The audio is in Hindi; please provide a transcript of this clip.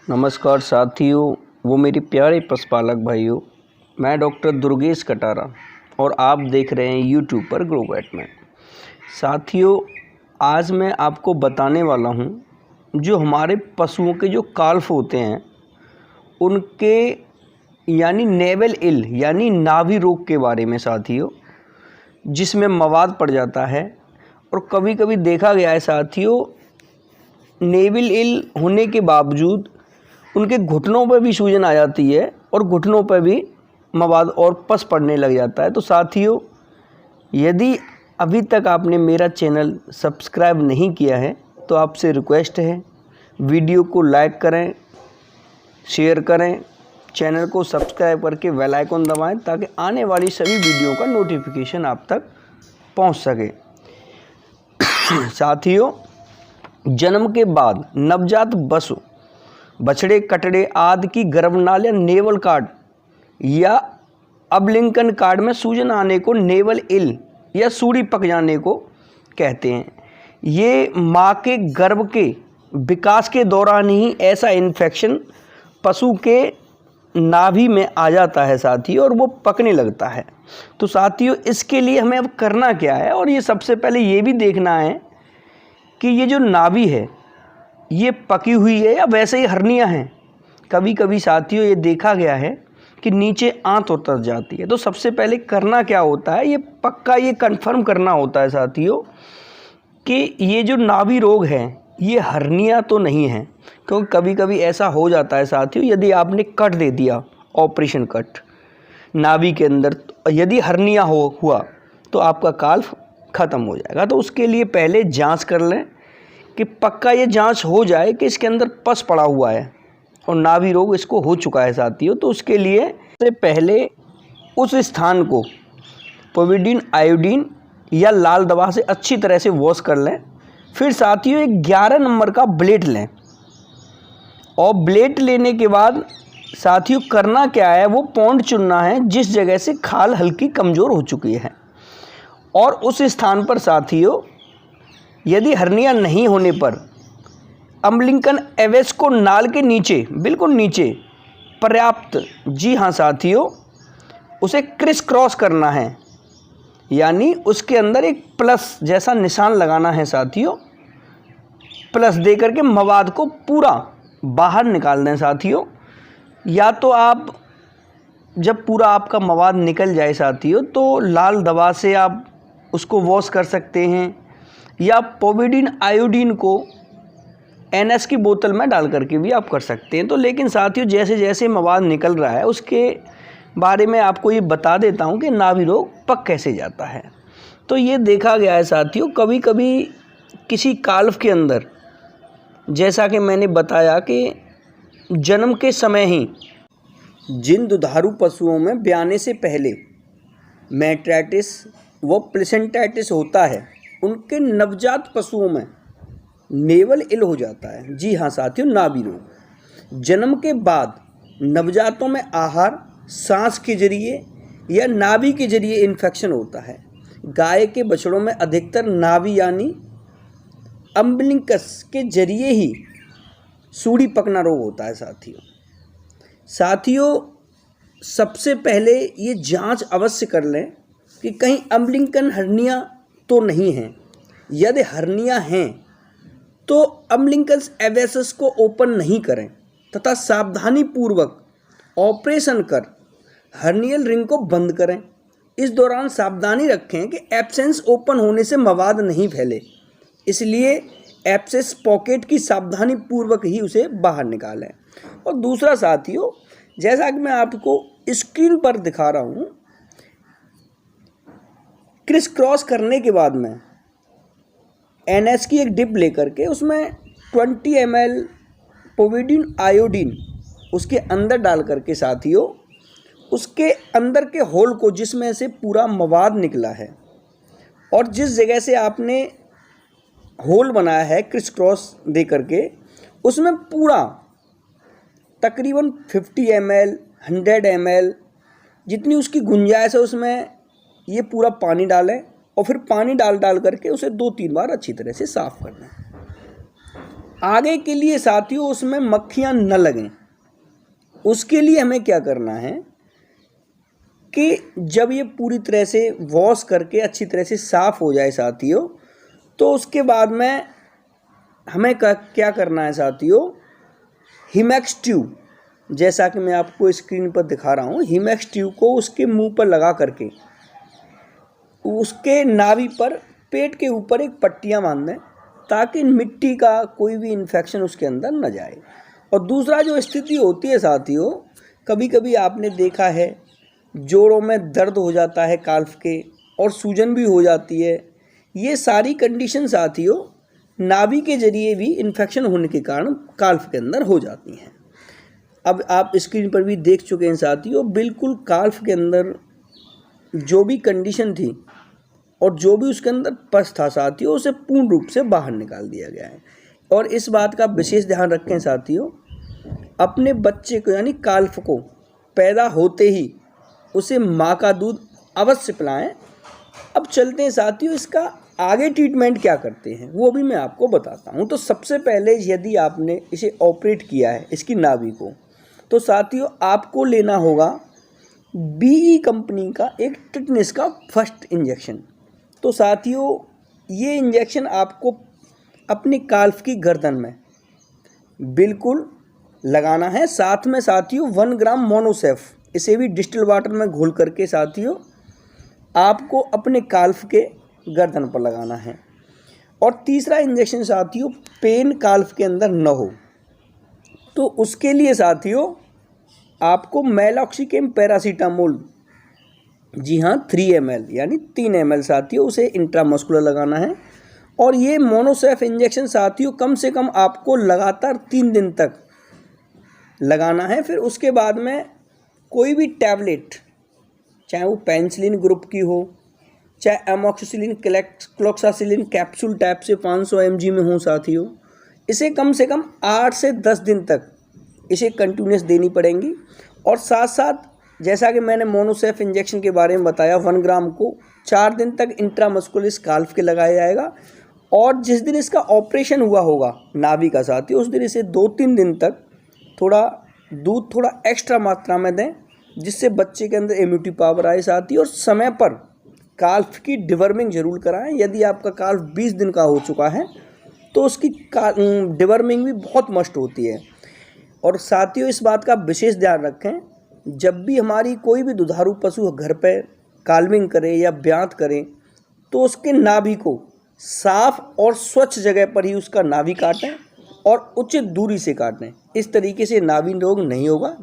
नमस्कार साथियों, वो मेरे प्यारे पशुपालक भाइयों। मैं डॉक्टर दुर्गेश कटारा और आप देख रहे हैं यूट्यूब पर ग्रो वेट में। साथियों, आज मैं आपको बताने वाला हूं जो हमारे पशुओं के जो काल्फ होते हैं उनके यानी नेवल इल यानी नाभि रोग के बारे में साथियों, जिसमें मवाद पड़ जाता है। और कभी कभी देखा गया है साथियों, नेवल इल होने के बावजूद उनके घुटनों पर भी सूजन आ जाती है और घुटनों पर भी मवाद और पस पड़ने लग जाता है। तो साथियों, यदि अभी तक आपने मेरा चैनल सब्सक्राइब नहीं किया है तो आपसे रिक्वेस्ट है, वीडियो को लाइक करें, शेयर करें, चैनल को सब्सक्राइब करके बेल आइकन दबाएं ताकि आने वाली सभी वीडियो का नोटिफिकेशन आप तक पहुंच सके। साथियों, जन्म के बाद नवजात पशु बछड़े, कटड़े आदि की गर्भनाल या नेवल कार्ड या अबलिंकन कार्ड में सूजन आने को नेवल इल या सूड़ी पक जाने को कहते हैं। ये माँ के गर्भ के विकास के दौरान ही ऐसा इन्फेक्शन पशु के नाभि में आ जाता है साथियों, और वो पकने लगता है। तो साथियों, इसके लिए हमें अब करना क्या है, और ये सबसे पहले ये भी देखना है कि ये जो नाभि है ये पकी हुई है या वैसे ही हर्निया है। कभी कभी साथियों ये देखा गया है कि नीचे आंत उतर जाती है। तो सबसे पहले करना क्या होता है, ये पक्का ये कंफर्म करना होता है साथियों कि ये जो नाभि रोग है ये हर्निया तो नहीं है। क्योंकि कभी कभी ऐसा हो जाता है साथियों, यदि आपने कट दे दिया, ऑपरेशन कट नाभि के अंदर, यदि हर्निया हुआ तो आपका काल्फ ख़त्म हो जाएगा। तो उसके लिए पहले जांच कर लें कि पक्का ये जांच हो जाए कि इसके अंदर पस पड़ा हुआ है और नाभि रोग इसको हो चुका है साथियों। तो उसके लिए सबसे पहले उस स्थान को पोविडीन, आयोडीन या लाल दवा से अच्छी तरह से वॉश कर लें। फिर साथियों एक 11 नंबर का ब्लेड लें, और ब्लेड लेने के बाद साथियों करना क्या है, वो पॉइंट चुनना है जिस जगह से खाल हल्की कमज़ोर हो चुकी है। और उस स्थान पर साथियों यदि हर्निया नहीं होने पर अम्बलिकन एवेस को नाल के नीचे, बिल्कुल नीचे पर्याप्त, जी हाँ साथियों, उसे क्रिस क्रॉस करना है, यानी उसके अंदर एक प्लस जैसा निशान लगाना है साथियों। प्लस दे करके मवाद को पूरा बाहर निकाल दें साथियों। या तो आप जब पूरा आपका मवाद निकल जाए साथियों तो लाल दवा से आप उसको वॉश कर सकते हैं, या पोविडीन आयोडीन को NS की बोतल में डाल करके भी आप कर सकते हैं। तो लेकिन साथियों जैसे जैसे मवाद निकल रहा है उसके बारे में आपको ये बता देता हूँ कि नाभि रोग पक कैसे जाता है। तो ये देखा गया है साथियों, कभी कभी किसी काल्फ के अंदर, जैसा कि मैंने बताया कि जन्म के समय ही जिन दुधारू पशुओं में ब्याने से पहले मेट्राइटिस व प्लेसेंटाइटिस होता है, उनके नवजात पशुओं में नेवल इल हो जाता है। जी हाँ साथियों, नाभि रोग। जन्म के बाद नवजातों में आहार, सांस के जरिए या नाभि के जरिए इन्फेक्शन होता है। गाय के बछड़ों में अधिकतर नाभि यानी अम्बलिकस के जरिए ही सूड़ी पकना रोग होता है साथियों, सबसे पहले ये जांच अवश्य कर लें कि कहीं अम्बलिकन हर्निया तो नहीं है। यदि हर्निया हैं तो अम्बलिकस एवेसस को ओपन नहीं करें तथा सावधानी पूर्वक ऑपरेशन कर हर्नियल रिंग को बंद करें। इस दौरान सावधानी रखें कि एब्सेंस ओपन होने से मवाद नहीं फैले, इसलिए एब्सेस पॉकेट की सावधानी पूर्वक ही उसे बाहर निकालें। और दूसरा साथियों, जैसा कि मैं आपको स्क्रीन पर दिखा रहा हूँ, क्रिस क्रॉस करने के बाद में NS की एक डिप लेकर के उसमें 20 ml पोविडीन आयोडीन उसके अंदर डाल करके साथियों, उसके अंदर के होल को जिसमें से पूरा मवाद निकला है और जिस जगह से आपने होल बनाया है क्रिस क्रॉस दे करके, उसमें पूरा तकरीबन 50 ml 100 ml जितनी उसकी गुंजाइश है उसमें ये पूरा पानी डालें, और फिर पानी डाल करके उसे 2-3 बार अच्छी तरह से साफ़ कर लें। आगे के लिए साथियों उसमें मक्खियाँ न लगें, उसके लिए हमें क्या करना है कि जब ये पूरी तरह से वॉश करके अच्छी तरह से साफ़ हो जाए साथियों, तो उसके बाद में हमें क्या करना है साथियों, हिमैक्स ट्यूब, जैसा कि मैं आपको स्क्रीन पर दिखा रहा हूँ, हिमैक्स ट्यूब को उसके मुंह पर लगा करके उसके नाभि पर पेट के ऊपर एक पट्टियाँ बांध दें ताकि मिट्टी का कोई भी इन्फेक्शन उसके अंदर न जाए। और दूसरा जो स्थिति होती है साथियों, कभी कभी आपने देखा है जोड़ों में दर्द हो जाता है काल्फ के और सूजन भी हो जाती है। ये सारी कंडीशन साथियों नाभि के जरिए भी इन्फेक्शन होने के कारण काल्फ के अंदर हो जाती हैं। अब आप स्क्रीन पर भी देख चुके हैं साथियों, बिल्कुल काल्फ के अंदर जो भी कंडीशन थी और जो भी उसके अंदर पस था साथियों, उसे पूर्ण रूप से बाहर निकाल दिया गया है। और इस बात का विशेष ध्यान रखें साथियों, अपने बच्चे को यानी काल्फ को पैदा होते ही उसे माँ का दूध अवश्य पिलाएं। अब चलते हैं साथियों, इसका आगे ट्रीटमेंट क्या करते हैं वो भी मैं आपको बताता हूँ। तो सबसे पहले यदि आपने इसे ऑपरेट किया है इसकी नाभि को, तो साथियों आपको लेना होगा बीई कंपनी का एक टिटनेस का फर्स्ट इंजेक्शन। तो साथियों ये इंजेक्शन आपको अपनी काल्फ की गर्दन में बिल्कुल लगाना है। साथ में साथियों 1 ग्राम मोनोसेफ, इसे भी डिस्टिल वाटर में घोल करके साथियों आपको अपने काल्फ के गर्दन पर लगाना है। और तीसरा इंजेक्शन साथियों पेन काल्फ के अंदर न हो, तो उसके लिए साथियों आपको मेलॉक्सिकेम पैरासीटामोल, जी हाँ 3 ml यानी 3 ml साथियों उसे इंट्रामस्कुलर लगाना है। और ये मोनोसेफ इंजेक्शन साथियों कम से कम आपको लगातार 3 दिन तक लगाना है। फिर उसके बाद में कोई भी टैबलेट, चाहे वो पेनिसिलिन ग्रुप की हो, चाहे एमॉक्सिसिलिन क्लोक्सासिलिन कैप्सूल टाइप से 500 mg में हो साथियों, इसे कम से कम 8 से 10 दिन तक इसे कंटिन्यूस देनी पड़ेंगी। और साथ साथ जैसा कि मैंने मोनोसेफ इंजेक्शन के बारे में बताया, 1 ग्राम को 4 दिन तक इंट्रामस्कुलर काल्फ के लगाया जाएगा। और जिस दिन इसका ऑपरेशन हुआ होगा नाभि का साथियों, उस दिन इसे 2-3 दिन तक दूध थोड़ा एक्स्ट्रा मात्रा में दें, जिससे बच्चे के अंदर इम्यूनिटी पावर आए साथियों। और समय पर काल्फ की डिवर्मिंग जरूर कराएं। यदि आपका काल्फ 20 दिन का हो चुका है तो उसकी डिवर्मिंग भी बहुत मस्ट होती है। और साथियों इस बात का विशेष ध्यान रखें, जब भी हमारी कोई भी दुधारू पशु घर पे काल्विंग करे या ब्यांत करे, तो उसके नाभि को साफ और स्वच्छ जगह पर ही उसका नाभि काटें और उचित दूरी से काटें। इस तरीके से नाभि रोग नहीं होगा।